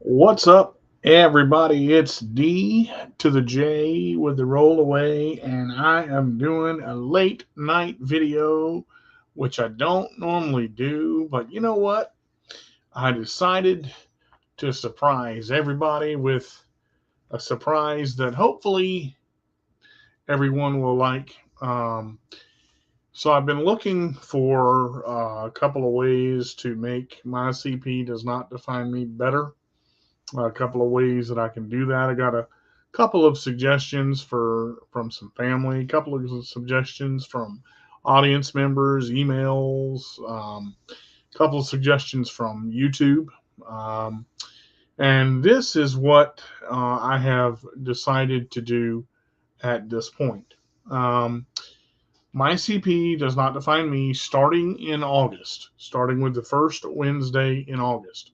What's up, everybody? It's D to the J with the roll away, and I am doing a late night video, which I don't normally do, but you know what? I decided to surprise everybody with a surprise that hopefully everyone will like. So I've been looking for a couple of ways to make my CP does not define me better. A couple of ways that I can do that. I got a couple of suggestions from some family, a couple of suggestions from audience members, emails, a couple of suggestions from YouTube. Um, and this is what I have decided to do at this point. Um, my CP does not define me starting in August, starting with the first Wednesday in August,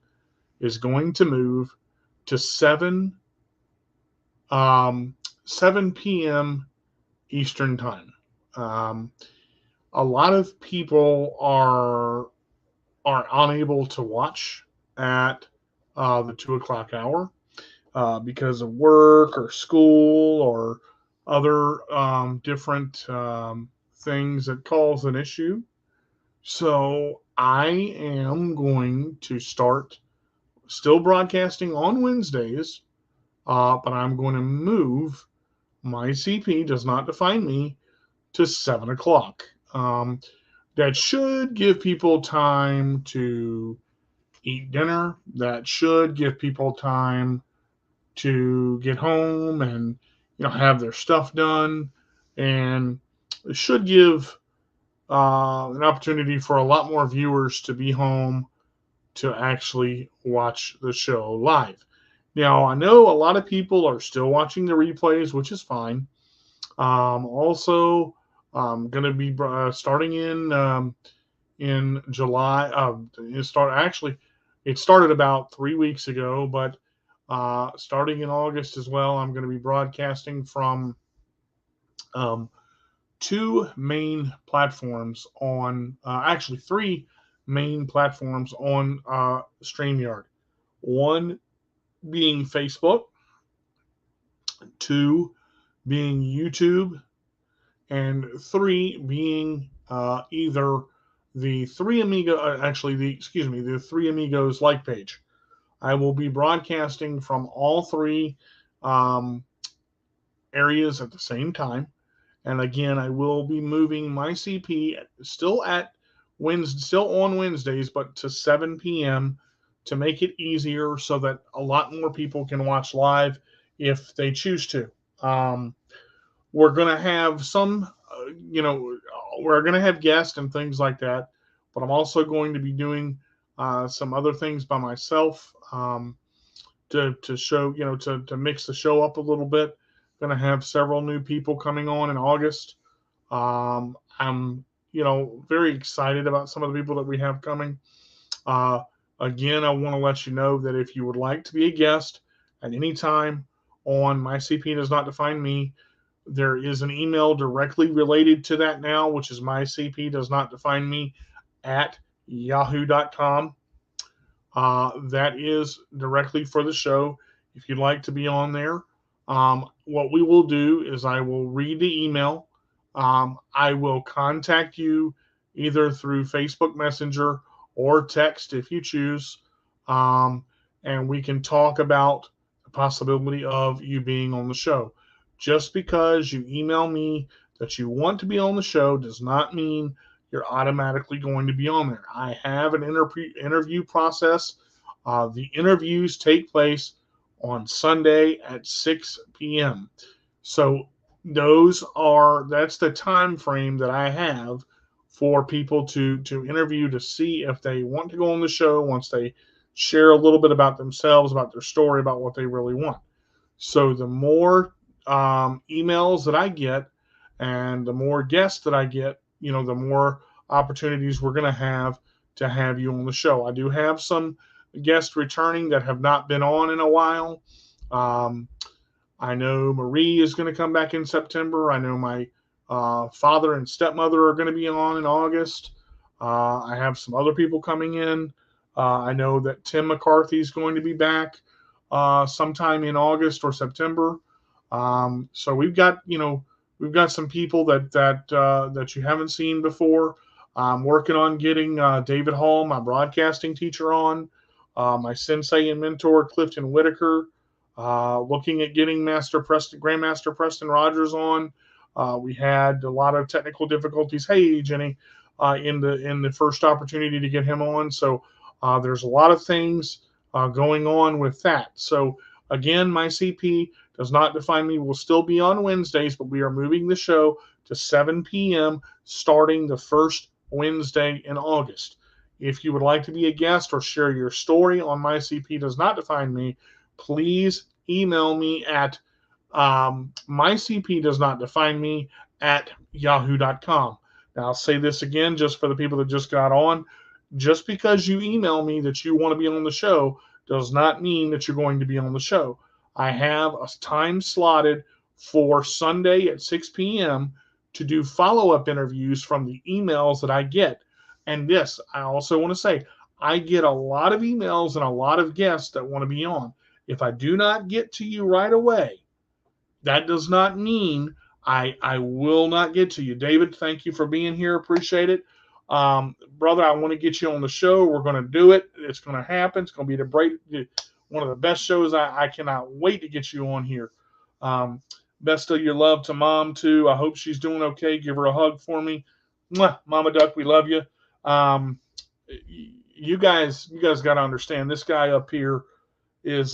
is going to move to um, 7 p.m. Eastern Time. Um, a lot of people are unable to watch at the 2 o'clock hour because of work or school or other different things that cause an issue. So I am going to start still broadcasting on Wednesdays, but I'm going to move my CP does not define me to 7 o'clock. That should give people time to eat dinner. That should give people time to get home and have their stuff done, and it should give an opportunity for a lot more viewers to be home to actually watch the show live. Now, I know a lot of people are still watching the replays, which is fine. Also, I'm going to be starting in July. It started about 3 weeks ago, but starting in August as well, I'm going to be broadcasting from um, two main platforms on, actually three main platforms on StreamYard. One being Facebook, two being YouTube, and three being either the Three Amigo, actually the Three Amigos like page. I will be broadcasting from all three um, areas at the same time. And again, I will be moving my CP still on Wednesdays, but to 7 p.m. to make it easier so that a lot more people can watch live if they choose to. Um, we're going to have we're going to have guests and things like that, but I'm also going to be doing some other things by myself to show, to mix the show up a little bit. Going to have several new people coming on in August. I'm, very excited about some of the people that we have coming. Uh, Again, I want to let you know that if you would like to be a guest at any time on My CP Does Not Define Me, there is an email directly related to that now, which is mycp does not define me at yahoo.com. That is directly for the show. If you'd like to be on there, what we will do is I will read the email. I will contact you either through Facebook Messenger or text if you choose. Um, and we can talk about the possibility of you being on the show. Just because you email me that you want to be on the show does not mean you're automatically going to be on there. I have an interview process. The interviews take place on Sunday at 6 p.m. So that's the time frame that I have for people to interview to see if they want to go on the show once they share a little bit about themselves, about their story, about what they really want. So the more emails that I get and the more guests that I get, the more opportunities we're going to have you on the show. I do have some guests returning that have not been on in a while. Um, I know Marie is going to come back in September. I know my father and stepmother are going to be on in August. I have some other people coming in. I know that Tim McCarthy is going to be back. sometime in August or September. So we've got some people that you haven't seen before. I'm working on getting David Hall, my broadcasting teacher, on. My sensei and mentor Clifton Whitaker. Looking at getting Grandmaster Preston Rogers on. We had a lot of technical difficulties. Hey, Jenny, in the first opportunity to get him on. So there's a lot of things going on with that. So again, my CP does not define me. We'll still be on Wednesdays, but we are moving the show to 7 p.m. starting the first Wednesday in August. If you would like to be a guest or share your story on My CP Does Not Define Me, please email me at mycpdoesnotdefinememe at yahoo.com. Now, I'll say this again just for the people that just got on. Just because you email me that you want to be on the show does not mean that you're going to be on the show. I have a time slotted for Sunday at 6 p.m. to do follow-up interviews from the emails that I get. And this, I also want to say, I get a lot of emails and a lot of guests that want to be on. If I do not get to you right away, that does not mean I will not get to you. David, thank you for being here. Appreciate it. Brother, I want to get you on the show. We're going to do it. It's going to happen. It's going to be one of the best shows. I cannot wait to get you on here. Best of your love to Mom, too. I hope she's doing okay. Give her a hug for me. Mwah, Mama Duck, we love you. You guys got to understand, this guy up here is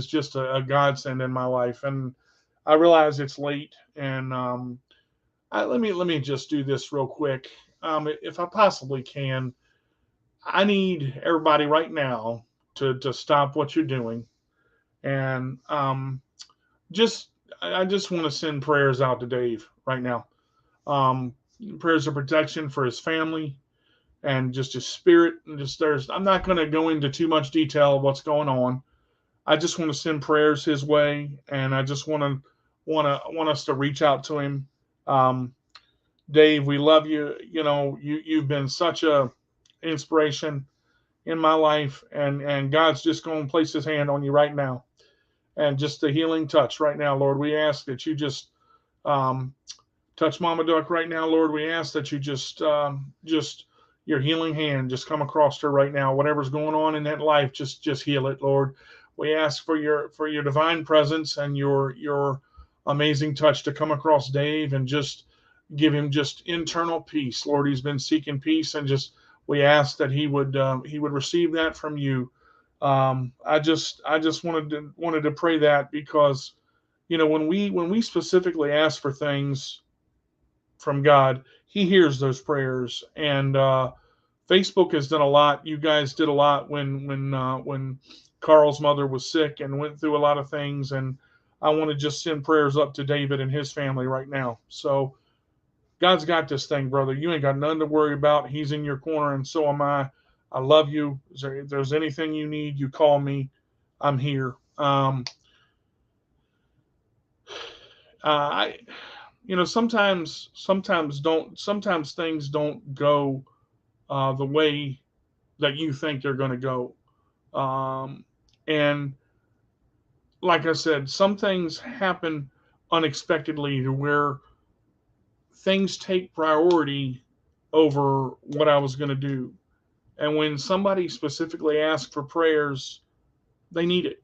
just a godsend in my life. And I realize it's late, and let me just do this real quick. If I possibly can, I need everybody right now to stop what you're doing, and I just want to send prayers out to Dave right now. Prayers of protection for his family and just his spirit. And I'm not going to go into too much detail of what's going on. I just want to send prayers his way, and I just want us to reach out to him. Dave, we love you. You've been such a inspiration in my life, and God's just going to place his hand on you right now, and just a healing touch right now, Lord. We ask that you just touch Mama Duck right now, Lord. We ask that you just your healing hand just come across her right now. Whatever's going on in that life, just heal it, Lord. We ask for your divine presence and your amazing touch to come across Dave and just give him just internal peace, Lord. He's been seeking peace, and we ask that he would receive that from you. I just wanted to pray that, because when we specifically ask for things from God, he hears those prayers. And Facebook has done a lot. You guys did a lot when Carl's mother was sick and went through a lot of things. And I want to just send prayers up to David and his family right now. So God's got this thing, brother. You ain't got nothing to worry about. He's in your corner, and so am I. I love you. If there's anything you need, you call me. I'm here. Sometimes things don't go the way that you think they're going to go. And like I said, some things happen unexpectedly to where things take priority over what I was going to do. And when somebody specifically asks for prayers, they need it.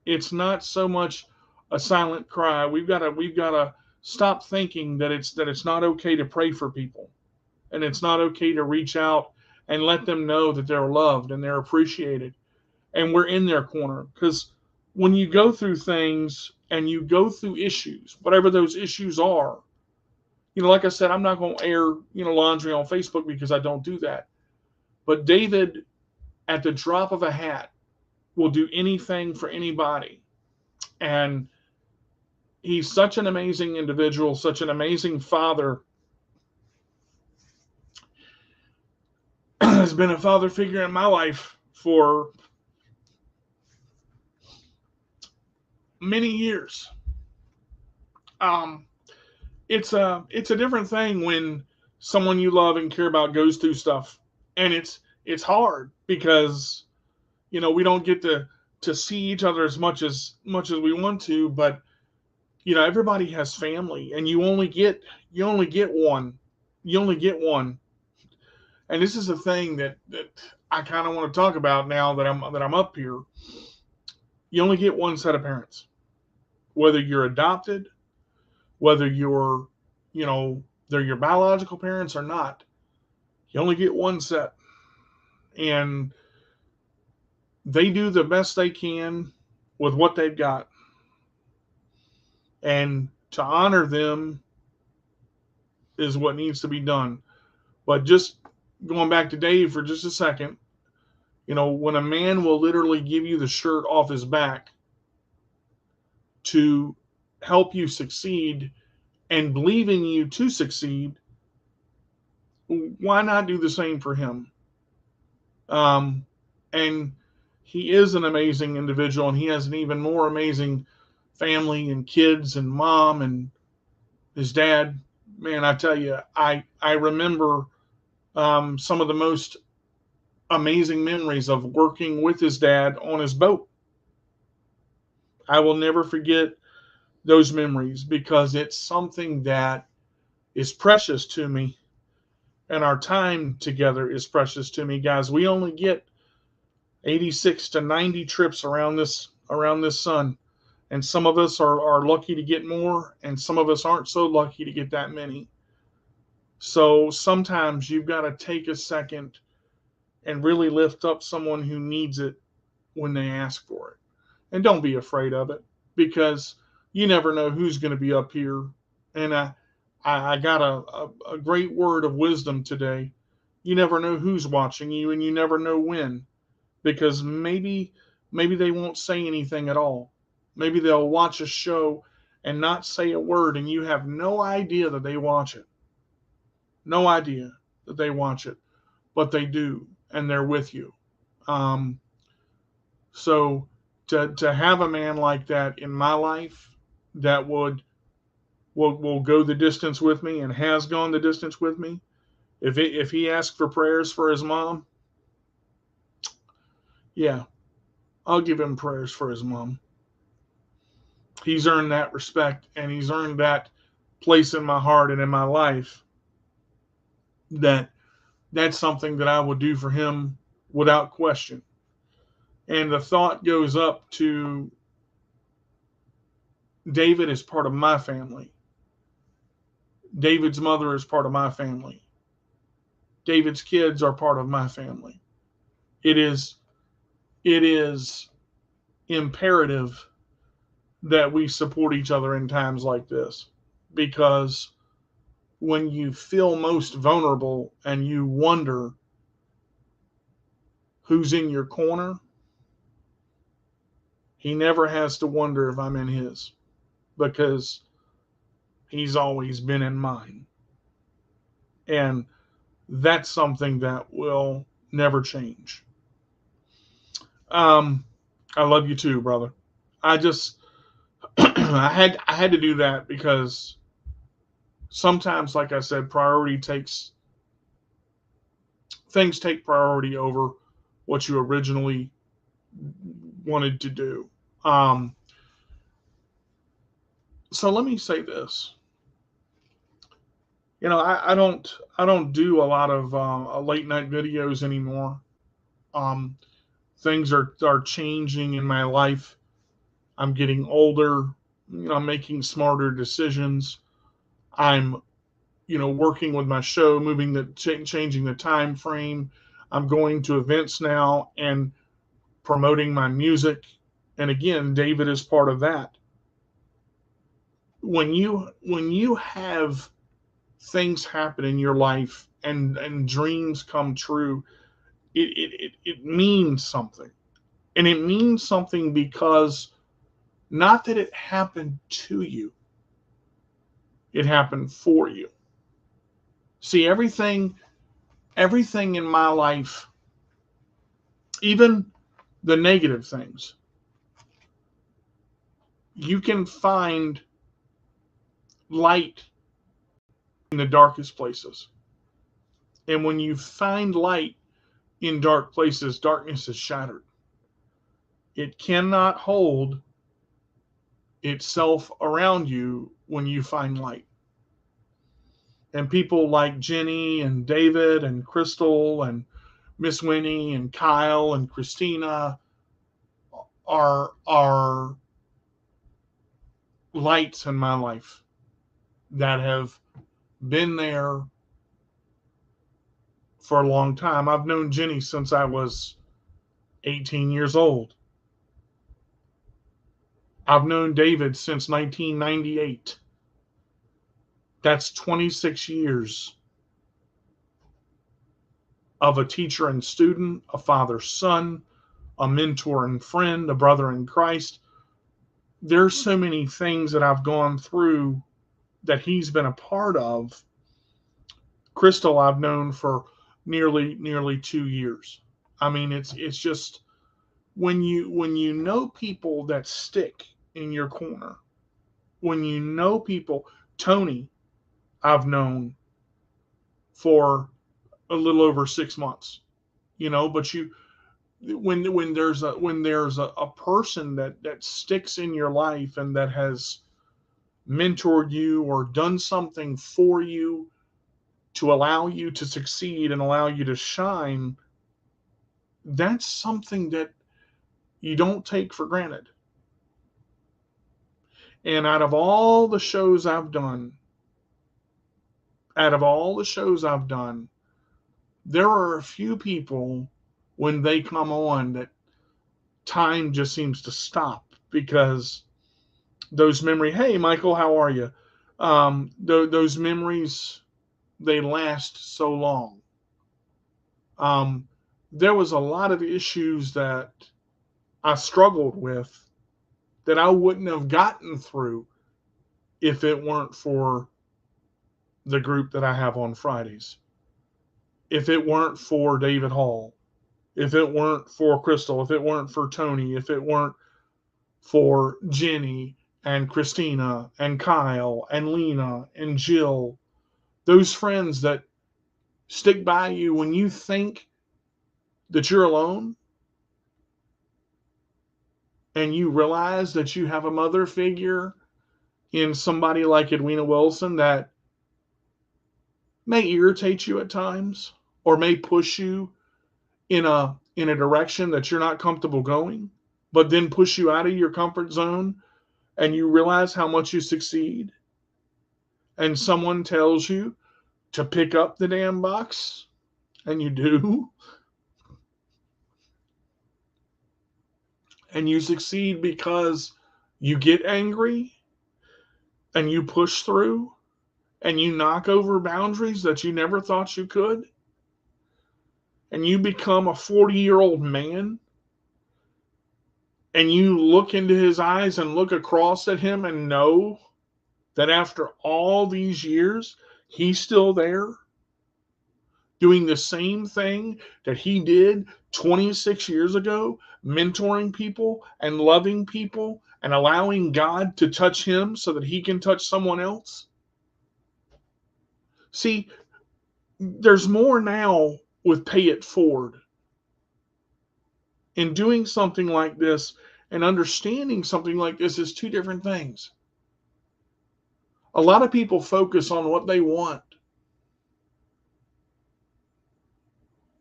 It's not so much a silent cry. We've got to stop thinking that it's not okay to pray for people, and it's not okay to reach out and let them know that they're loved and they're appreciated, and we're in their corner. Because when you go through things and you go through issues, whatever those issues are, like I said, I'm not going to air laundry on Facebook, because I don't do that. But David, at the drop of a hat, will do anything for anybody. And he's such an amazing individual, such an amazing father. Has been a father figure in my life for many years. It's a different thing when someone you love and care about goes through stuff, and it's hard, because we don't get to see each other as much as we want to, but everybody has family, and you only get one. You only get one. And this is a thing that I kind of want to talk about now that I'm up here. You only get one set of parents, whether you're adopted, whether you know, they're your biological parents or not. You only get one set, and they do the best they can with what they've got. And to honor them is what needs to be done. But just going back to Dave for just a second, when a man will literally give you the shirt off his back to help you succeed and believe in you to succeed, why not do the same for him? And he is an amazing individual, and he has an even more amazing family and kids and mom and his dad. Man, I tell you, I remember some of the most amazing memories of working with his dad on his boat. I will never forget those memories because it's something that is precious to me, and our time together is precious to me, guys. We only get 86 to 90 trips around this sun, and some of us are lucky to get more, and some of us aren't so lucky to get that many. So sometimes you've got to take a second and really lift up someone who needs it when they ask for it. And don't be afraid of it, because you never know who's going to be up here. And I got a great word of wisdom today. You never know who's watching you, and you never know when, because maybe they won't say anything at all. Maybe they'll watch a show and not say a word, and you have no idea that they watch it. No idea that they watch it, but they do, and they're with you. Um, so to have a man like that in my life that will go the distance with me and has gone the distance with me. If he asks for prayers for his mom, yeah, I'll give him prayers for his mom. He's earned that respect, and he's earned that place in my heart and in my life, that that's something that I would do for him without question. And the thought goes up to David is part of my family. David's mother is part of my family. David's kids are part of my family. It is it is imperative that we support each other in times like this, because when you feel most vulnerable and you wonder who's in your corner, he never has to wonder if I'm in his, because he's always been in mine. And that's something that will never change. Um, I love you too, brother. I just I had to do that because sometimes, like I said, priority takes things take priority over what you originally wanted to do. Um, so let me say this. I don't do a lot of late night videos anymore. Um, things are changing in my life. I'm getting older. I'm making smarter decisions. I'm working with my show, moving changing the time frame. I'm going to events now and promoting my music. And again, David is part of that. When you have things happen in your life and dreams come true, it means something. And it means something because not that it happened to you, it happened for you. See, everything in my life, even the negative things, you can find light in the darkest places. And when you find light in dark places, darkness is shattered. It cannot hold itself around you when you find light. And people like Jenny and David and Crystal and Miss Winnie and Kyle and Christina are lights in my life that have been there for a long time. I've known Jenny since I was 18 years old. I've known David since 1998. That's 26 years of a teacher and student, a father son, a mentor and friend, a brother in Christ. There's so many things that I've gone through that he's been a part of. Crystal, I've known for nearly 2 years. I mean, it's just when you know people that stick in your corner, when you know people. Tony, I've known for a little over 6 months, but when there's a person that sticks in your life and that has mentored you or done something for you to allow you to succeed and allow you to shine, that's something that you don't take for granted. And out of all the shows I've done, there are a few people when they come on that time just seems to stop because those memories. Hey, Michael, how are you? Those memories, they last so long. There was a lot of issues that I struggled with that I wouldn't have gotten through if it weren't for the group that I have on Fridays. If it weren't for David Hall, if it weren't for Crystal, if it weren't for Tony, if it weren't for Jenny and Christina and Kyle and Lena and Jill, those friends that stick by you when you think that you're alone and you realize that you have a mother figure in somebody like Edwina Wilson that may irritate you at times or may push you in a direction that you're not comfortable going, but then push you out of your comfort zone and you realize how much you succeed. And someone tells you to pick up the damn box and you do. And you succeed because you get angry and you push through and you knock over boundaries that you never thought you could. And you become a 40-year-old man and you look into his eyes and look across at him and know that after all these years, he's still there doing the same thing that he did 26 years ago, mentoring people and loving people and allowing God to touch him so that he can touch someone else. See, there's more now with Pay It Forward. And doing something like this and understanding something like this is two different things. A lot of people focus on what they want.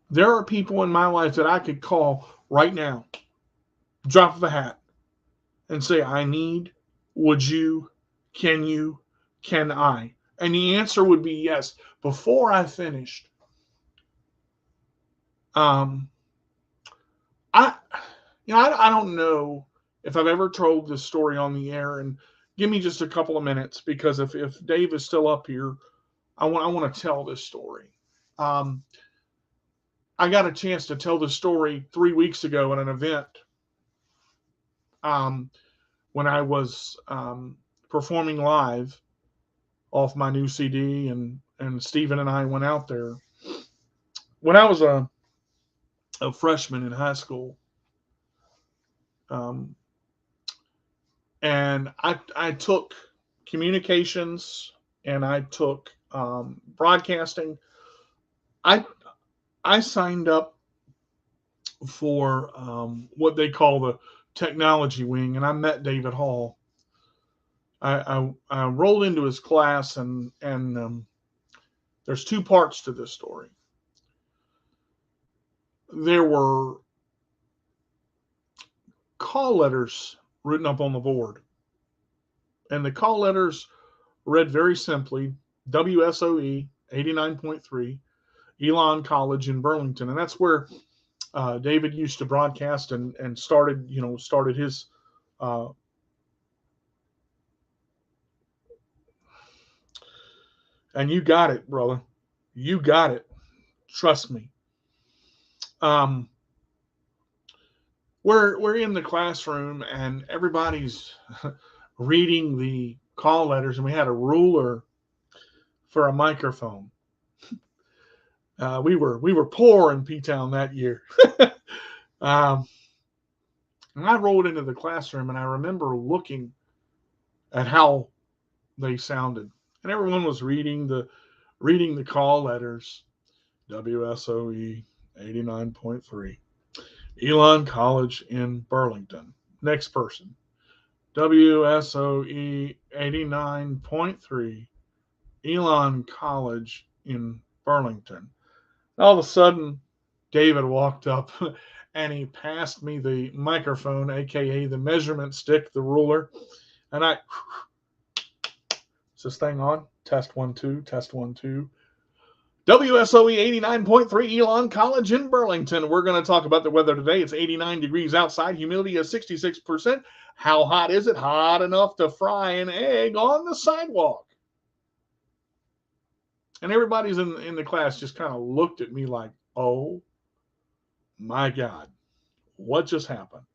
There are people in my life that I could call right now, drop of a hat, and say, I need, would you, can I? And the answer would be yes. Before I finished, I don't know if I've ever told this story on the air, and give me just a couple of minutes because if Dave is still up here, I want to tell this story. I got a chance to tell this story 3 weeks ago at an event when I was performing live off my new CD, and Stephen and I went out there. When I was a freshman in high school, and I took communications and I took broadcasting. I signed up for what they call the technology wing, and I met David Hall. I rolled into his class, and there's two parts to this story. There were call letters written up on the board, and the call letters read very simply WSOE 89.3, Elon College in Burlington, and that's where David used to broadcast and started his and you got it, brother. You got it. Trust me. We're in the classroom and everybody's reading the call letters, and we had a ruler for a microphone. We were poor in P-Town that year. And I rolled into the classroom, and I remember looking at how they sounded, and everyone was reading the call letters. WSOE 89.3, Elon College in Burlington. Next person. WSOE 89.3, Elon College in Burlington. All of a sudden, David walked up and he passed me the microphone, aka the measurement stick, the ruler, and I. Is this thing on? Test 1 2, test 1 2. WSOE 89.3, Elon College in Burlington. We're going to talk about the weather today. It's 89 degrees outside, humidity is 66%. How hot is it? Hot enough to fry an egg on the sidewalk. And everybody's in the class just kind of looked at me like, oh my God, what just happened?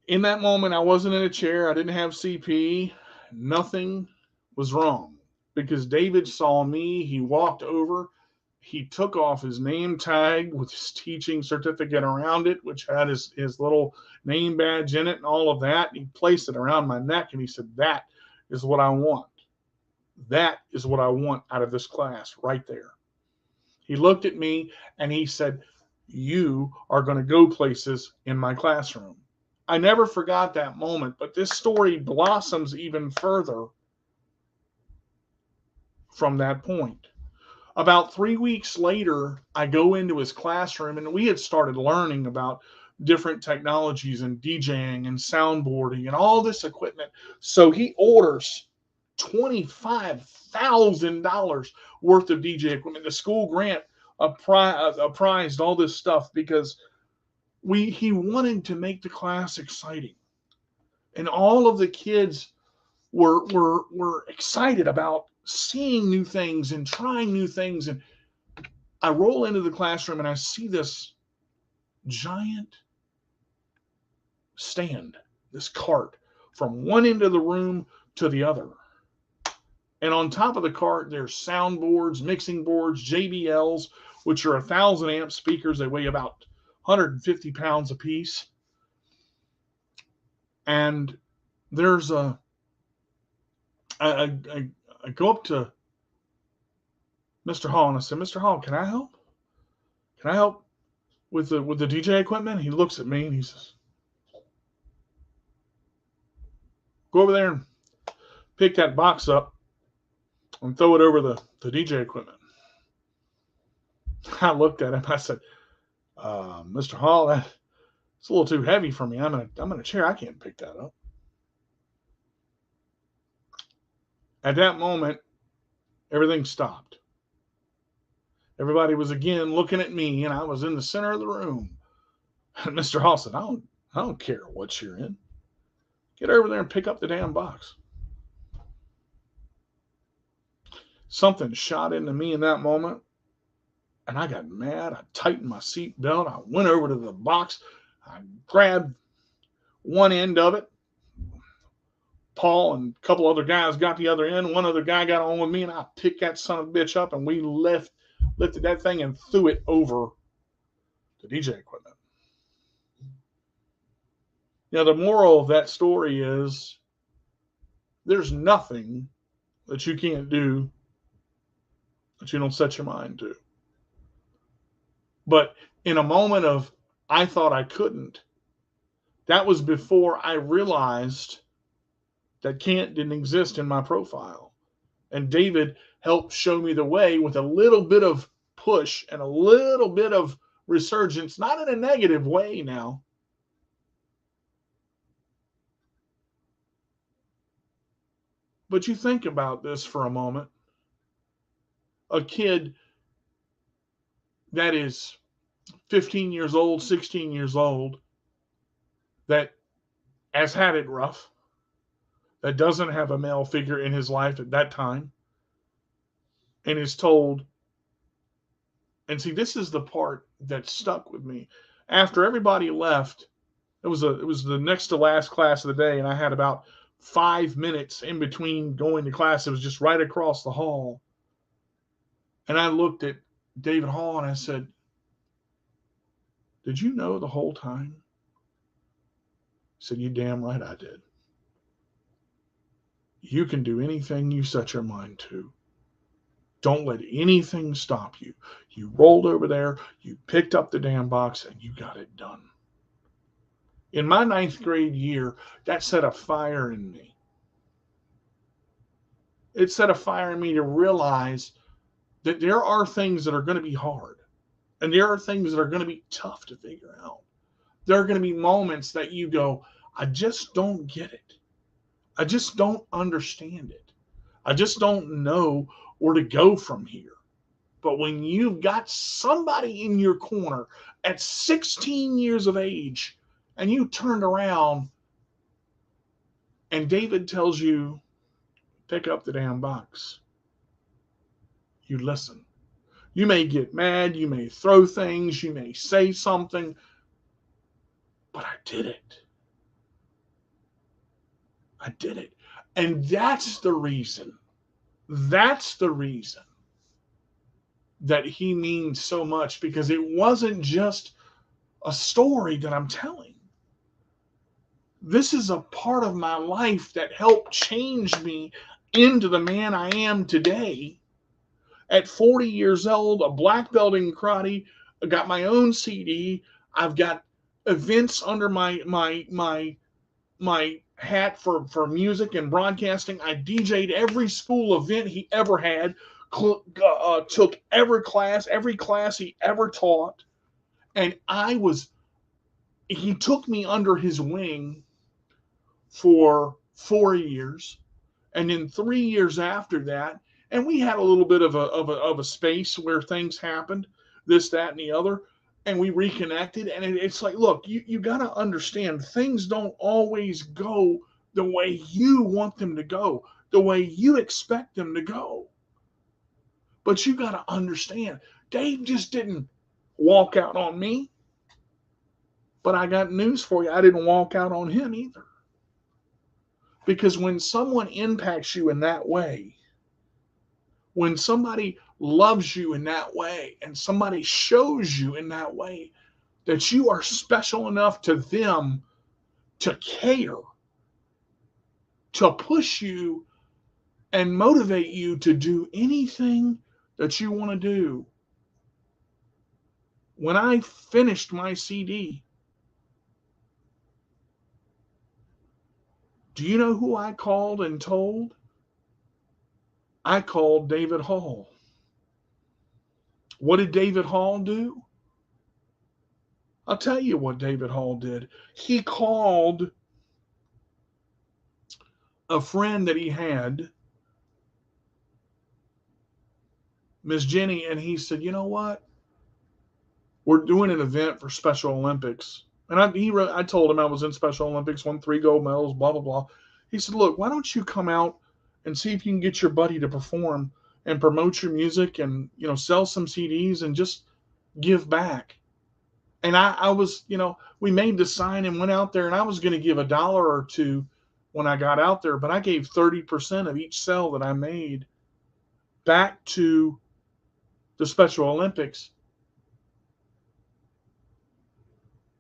In that moment, I wasn't in a chair. I didn't have CP. Nothing was wrong because David saw me. He walked over. He took off his name tag with his teaching certificate around it, which had his little name badge in it and all of that. He placed it around my neck and he said, that is what I want. That is what I want out of this class right there. He looked at me and he said, you are going to go places in my classroom. I never forgot that moment, but this story blossoms even further from that point. About 3 weeks later, I go into his classroom, and we had started learning about different technologies and DJing and soundboarding and all this equipment. So he orders $25,000 worth of DJ equipment. The school grant apprised all this stuff because he wanted to make the class exciting, and all of the kids were excited about seeing new things and trying new things. And I roll into the classroom and I see this giant stand, this cart, from one end of the room to the other. And on top of the cart, there's soundboards, mixing boards, JBLs, which are 1,000 amp speakers. They weigh about 150 pounds a piece. And there's I go up to Mr. Hall and I said, Mr. Hall, can I help? Can I help with the DJ equipment? He looks at me and he says, go over there and pick that box up and throw it over the DJ equipment. I looked at him. I said, Mr. Hall, it's a little too heavy for me. I'm in a chair. I can't pick that up. At that moment, everything stopped. Everybody was again looking at me, and I was in the center of the room. And Mr. Hall said, I don't care what you're in. Get over there and pick up the damn box. Something shot into me in that moment, and I got mad. I tightened my seat belt. I went over to the box. I grabbed one end of it. Paul and a couple other guys got the other end. One other guy got on with me, and I picked that son of a bitch up, and we lifted that thing and threw it over the DJ equipment. Now, the moral of that story is there's nothing that you can't do that you don't set your mind to. But in a moment of I thought I couldn't, That was before I realized that Kent didn't exist in my profile. And David helped show me the way with a little bit of push and a little bit of resurgence, not in a negative way now. But you think about this for a moment. A kid that is 15 years old, 16 years old, that has had it rough, that doesn't have a male figure in his life at that time, and is told, and see, this is the part that stuck with me. After everybody left, it was the next to last class of the day, and I had about 5 minutes in between going to class. It was just right across the hall. And I looked at David Hall and I said, "Did you know the whole time?" He said, "You damn right I did. You can do anything you set your mind to. Don't let anything stop you. You rolled over there, you picked up the damn box, and you got it done." In my ninth grade year, that set a fire in me. It set a fire in me to realize that there are things that are going to be hard, and there are things that are going to be tough to figure out. There are going to be moments that you go, "I just don't get it. I just don't understand it. I just don't know where to go from here." But when you've got somebody in your corner at 16 years of age and you turned around and David tells you, "Pick up the damn box," you listen. You may get mad, you may throw things, you may say something, but I did it. I did it. And that's the reason. That's the reason that he means so much, because it wasn't just a story that I'm telling. This is a part of my life that helped change me into the man I am today. At 40 years old, a black belt in karate, I got my own CD. I've got events under my hat for music and broadcasting. I DJ'd every school event he ever had, took every class he ever taught, and he took me under his wing for 4 years, and then 3 years after that, and we had a little bit of a space where things happened, this, that, and the other, and we reconnected. And it's like, look, you got to understand, things don't always go the way you want them to go, the way you expect them to go. But you got to understand, Dave just didn't walk out on me. But I got news for you, I didn't walk out on him either. Because when someone impacts you in that way, when somebody loves you in that way, and somebody shows you in that way that you are special enough to them to care, to push you and motivate you to do anything that you want to do. When I finished my CD, do you know who I called and told? I called David Hall. What did David Hall do? I'll tell you what David Hall did. He called a friend that he had, Miss Jenny, and he said, "You know what? We're doing an event for Special Olympics." And I told him I was in Special Olympics, won 3 gold medals, blah, blah, blah. He said, "Look, why don't you come out and see if you can get your buddy to perform and promote your music and, sell some CDs and just give back." And I was, we made the sign and went out there, and I was going to give $1 or $2 when I got out there, but I gave 30% of each sale that I made back to the Special Olympics.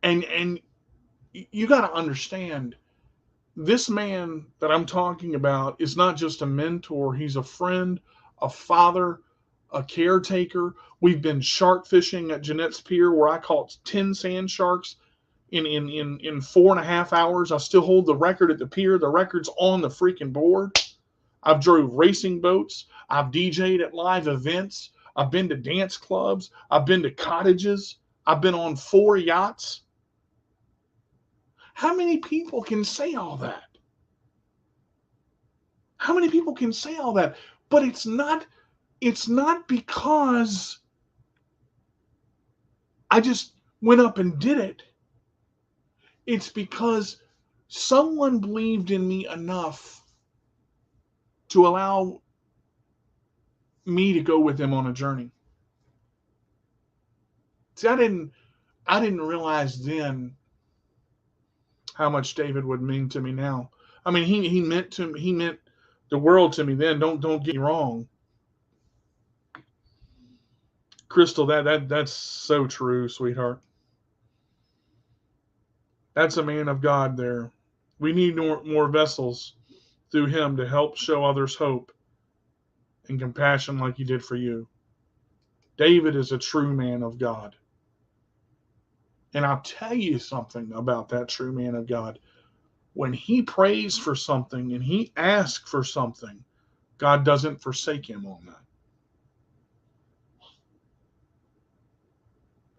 And you got to understand, this man that I'm talking about is not just a mentor. He's a friend, a father, a caretaker. We've been shark fishing at Jeanette's Pier, where I caught 10 sand sharks in 4.5 hours. I still hold the record at the pier. The record's on the freaking board. I've drove racing boats. I've DJ'd at live events. I've been to dance clubs. I've been to cottages. I've been on 4 yachts. How many people can say all that? How many people can say all that? But it's not because I just went up and did it. It's because someone believed in me enough to allow me to go with them on a journey. See, I didn't realize then how much David would mean to me now. I mean, he meant the world to me then. Don't get me wrong. Crystal, that's so true, sweetheart. That's a man of God there. We need more vessels through him to help show others hope and compassion like he did for you. David is a true man of God. And I'll tell you something about that true man of God. When he prays for something and he asks for something, God doesn't forsake him on that.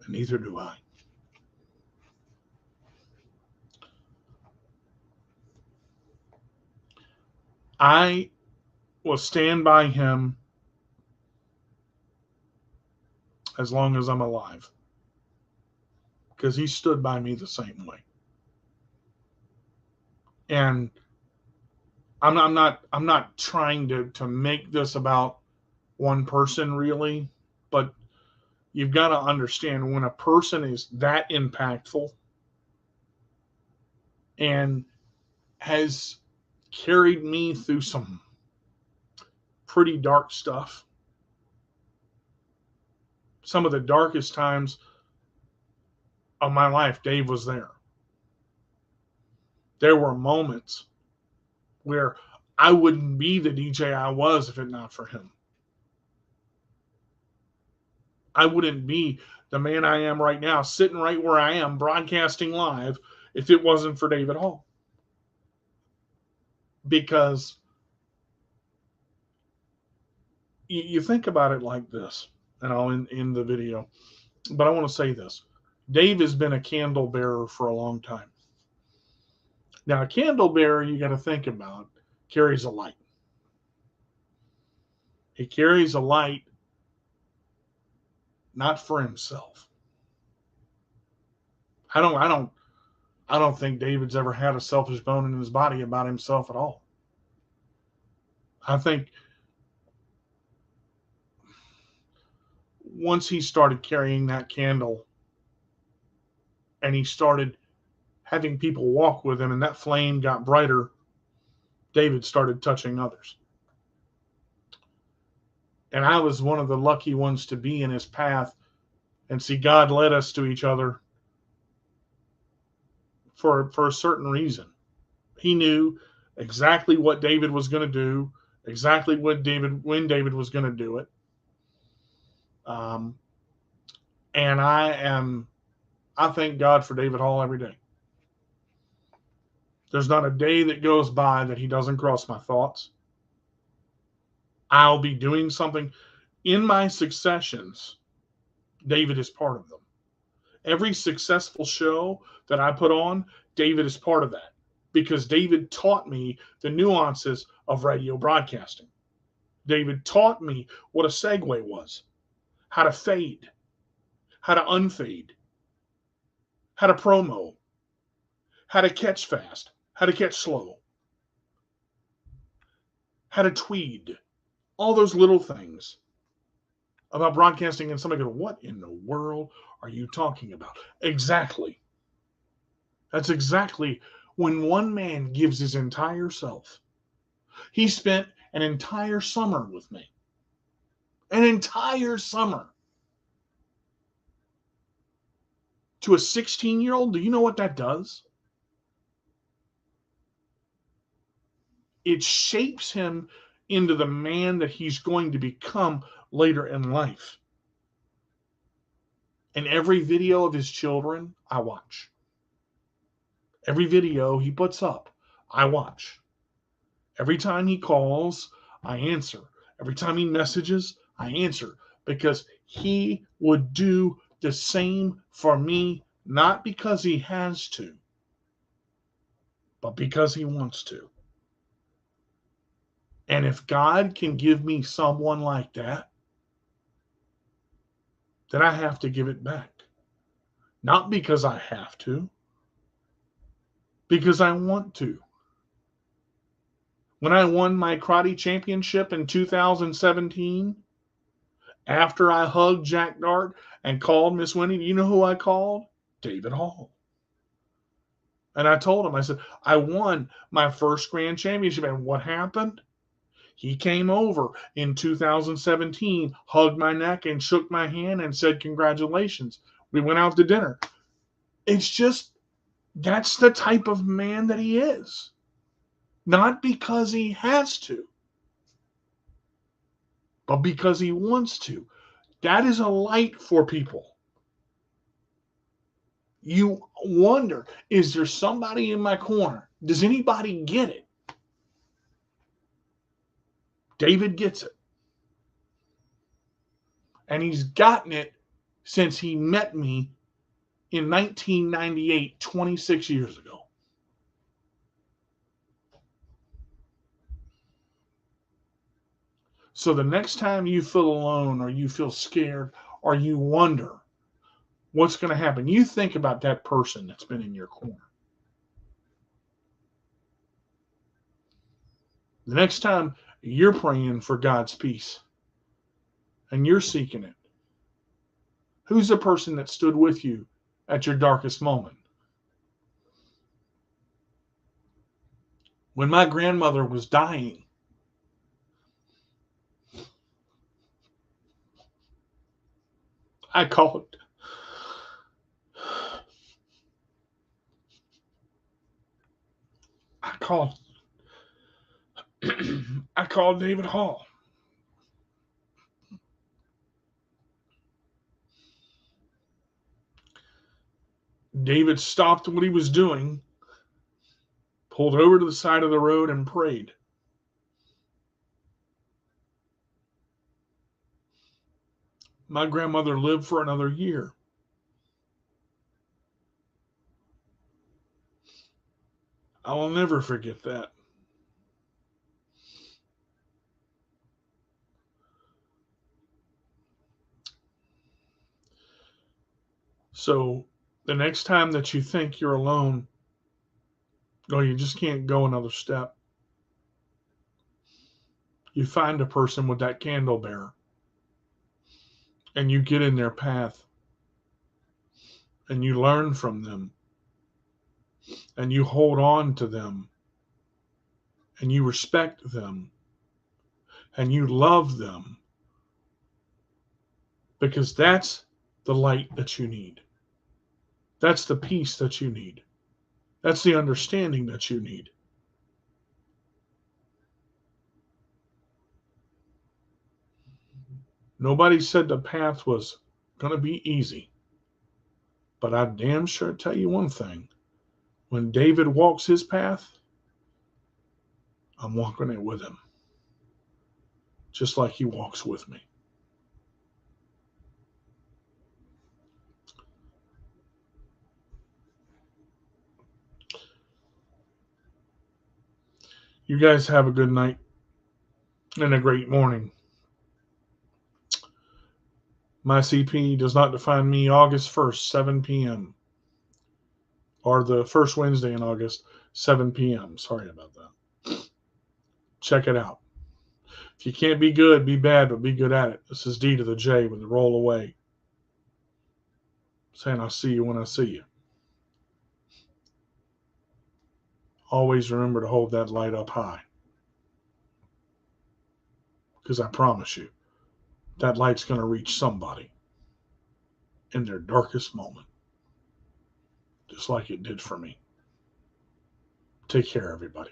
And neither do I. I will stand by him as long as I'm alive, because he stood by me the same way. And I'm not trying to make this about one person really, but you've got to understand when a person is that impactful and has carried me through some pretty dark stuff. Some of the darkest times of my life, Dave was there. There were moments where I wouldn't be the DJ I was if it not for him. I wouldn't be the man I am right now, sitting right where I am, broadcasting live, if it wasn't for David Hall. Because you think about it like this, and I'll end the video, but I want to say this. Dave has been a candle bearer for a long time. Now, a candle bearer, you got to think about, carries a light. He carries a light not for himself. I don't think David's ever had a selfish bone in his body about himself at all. I think once he started carrying that candle and he started having people walk with him and that flame got brighter, David started touching others. And I was one of the lucky ones to be in his path and see God led us to each other for a certain reason. He knew exactly what David was going to do, exactly when David was going to do it. And I thank God for David Hall every day. There's not a day that goes by that he doesn't cross my thoughts. I'll be doing something in my successions. David is part of them. Every successful show that I put on, David is part of that, because David taught me the nuances of radio broadcasting. David taught me what a segue was, how to fade, how to unfade, how to promo, how to catch fast, how to catch slow, how to tweed, all those little things about broadcasting. And somebody goes, what in the world are you talking about? Exactly. That's exactly when one man gives his entire self. He spent an entire summer with me. An entire summer. To a 16-year-old, do you know what that does? It shapes him into the man that he's going to become later in life. And every video of his children, I watch. Every video he puts up, I watch. Every time he calls, I answer. Every time he messages, I answer. Because he would do the same for me, not because he has to, but because he wants to. And if God can give me someone like that, then I have to give it back. Not because I have to, because I want to. When I won my karate championship in 2017, after I hugged Jack Dart and called Miss Winnie, you know who I called? David Hall. And I told him, I said, I won my first grand championship. And what happened? He came over in 2017, hugged my neck and shook my hand and said, congratulations. We went out to dinner. It's just, that's the type of man that he is. Not because he has to, but because he wants to. That is a light for people. You wonder, is there somebody in my corner? Does anybody get it? David gets it. And he's gotten it since he met me in 1998, 26 years ago. So the next time you feel alone or you feel scared or you wonder what's going to happen, you think about that person that's been in your corner. The next time you're praying for God's peace and you're seeking it, who's the person that stood with you at your darkest moment? When my grandmother was dying, I called I called David Hall. David stopped what he was doing, pulled over to the side of the road and prayed. My grandmother lived for another year. I will never forget that. So the next time that you think you're alone, or you just can't go another step, you find a person with that candle bearer and you get in their path and you learn from them and you hold on to them and you respect them and you love them, because that's the light that you need. That's the peace that you need. That's the understanding that you need. Nobody said the path was going to be easy. But I damn sure tell you one thing. When David walks his path, I'm walking it with him. Just like he walks with me. You guys have a good night and a great morning. My CP does not define me. August 1st, 7 p.m. Or the first Wednesday in August, 7 p.m. Sorry about that. Check it out. If you can't be good, be bad, but be good at it. This is D to the J with the roll away. Saying I'll see you when I see you. Always remember to hold that light up high. Because I promise you, that light's going to reach somebody in their darkest moment. Just like it did for me. Take care, everybody.